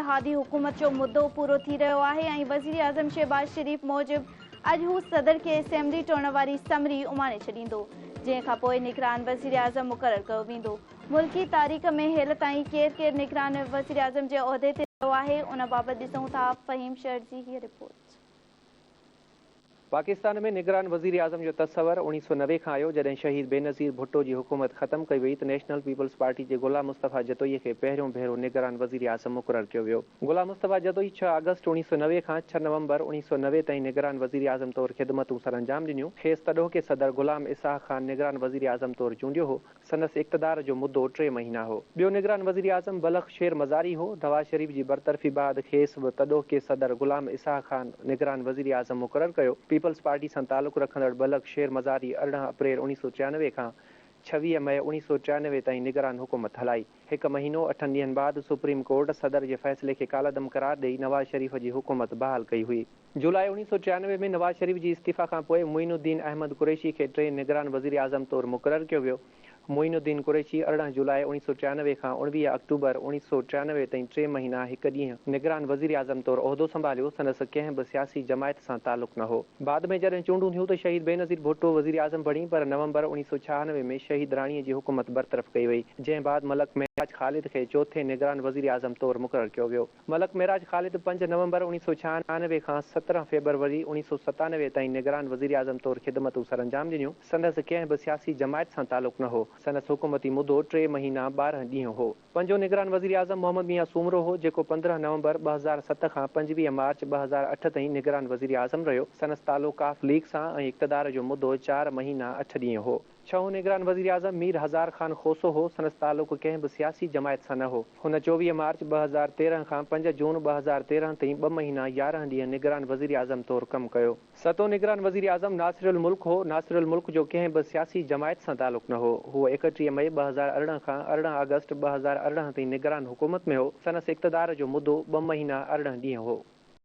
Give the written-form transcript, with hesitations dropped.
इत्तेहादी हुकूमत जो मुद्दो पूरो थी रहियो आहे ऐं वज़ीर आज़म शहबाज शरीफ़ मूजिब अॼु हू सदर खे असेंबली टोड़ण वारी समरी उमाणे छॾींदो, जंहिं खां पोइ निगरान वज़ीर आज़म मुक़ररु कयो वेंदो। मुल्की तारीख़ में हेल ताईं केरु केरु निगरान वज़ीर आज़म जे उहिदे ते रहियो आहे, उन बाबति ॾिसूं था फ़हीम शर्ट जी हीअ रिपोर्ट। पाकिस्तान में निगरान वज़ीर आज़म जो तस्वर 1990 खां आयो, जॾहिं शहीद बेनज़ीर भुट्टो जी हुकूमत ख़त्म कई वई त नेशनल पीपल्स पार्टी जे गुलाम मुस्तफ़ा जतोई खे पहिरियों भेरो निगरान वज़ीर आज़म मुक़ररु कयो वियो। गुलाम मुस्तफ़ा जतोई 6 अगस्त 1990 खां 6 नवंबर 1990 ताईं निगरान वज़ीर आज़म तौरु ख़िदमतूं सर अंजाम ॾिनियूं। खेसि तॾोह के सदर गुलाम इसाक़ ख़ान निगरान वज़ीर आज़म तौरु चूंडियो हो। संदसि इक़्तिदार जो मुद्दो 3 महीना हो। ॿियो निगरान वज़ीर आज़म बलख शेर मज़ारी हो। नवाज़ शरीफ़ जी बरतरफ़ी बाद खेसि बि तॾोह के सदर गुलाम इसाक़ ख़ान निगरान वज़ीर आज़म मुक़ररु कयो। पीपल्स पार्टी सां तालुक़ रखंदड़ बलख शेर मज़ारी 18 अप्रैल 1993 खां 26 मई 1993 ताईं निगरान हुकूमत हलाई। 1 महीनो 8 ॾींहनि बाद सुप्रीम कोर्ट सदर जे फ़ैसिले खे कालादम करार ॾेई नवाज़ शरीफ़ जी हुकूमत बहाल कई हुई। जुलाई 1993 में नवाज़ शरीफ़ जी इस्तीफ़ा खां पोइ मुइनुद्दीन अहमद कुरैशी खे 3 निगरान वज़ीर आज़म तौरु मुक़ररु कयो वियो। मुइनुद्दीन कुरैशी 18 जुलाई 1993 खां 19 अक्टूबर 1993 ताईं 3 महीना 1 ॾींहुं निगरान वज़ीर आज़म तौरु उहिदो संभालियो। संदसि कंहिं बि सियासी जमायत सां तालुक़ न हो। बाद में जॾहिं चूंडूं थियूं त शहीद बेनज़ीर भुट्टो वज़ीर आज़म बणी, पर नवंबर 1996 में शहीद राणीअ जी हुकूमत बरतरफ़ कई वई, जंहिं बाद मलक मेराज ख़ालिद खे 4थे निगरान वज़ीर आज़म तौरु मुक़ररु कयो वियो। मलक मेराज ख़ालिद 5 नवंबर 1996 खां 17 फरवरी 1997 ताईं निगरान वज़ीर आज़म तौरु ख़िदमतूं सर अंजाम ॾिनियूं। संदसि कंहिं बि सियासी जमायत सां तालुक़ न हो। संदसि हुकूमती मुद्दो 3 महीना 12 ॾींहं हो। 5 निगरान वज़ीर आज़म मोहम्मद मियां सूमरो हो, जेको 15 नवंबर 2007 खां 25 मार्च 2008 ताईं निगरान वज़ीर आज़म रहियो। संदसि तालुक़ काफ़ लीग सां ऐं इक़्तिदार जो मुद्दो 4 महीना 8 ॾींहं हो। 6 निगरान वज़ीर आज़म मीर हज़ार ख़ान खोसो हो। संदसि तालुक़ कंहिं बि सियासी जमायत सां न हो। हुन 24 मार्च 2013 खां 5 जून 2013 ताईं 2 महीना 11 ॾींहं निगरान वज़ीर आज़म तौरु कमु कयो। 7 निगरान वज़ीर आज़म नासिरुल मुल्क हो। नासिरुल मुल्क जो कंहिं बि सियासी जमायत सां तालुक़ न हो। हूअ 31 मई 2018 खां 18 अगस्त 2018 ताईं निगरान हुकूमत में हो। संदसि इक़्तिदार जो मुद्दो 2 महीना 18 ॾींहं हो।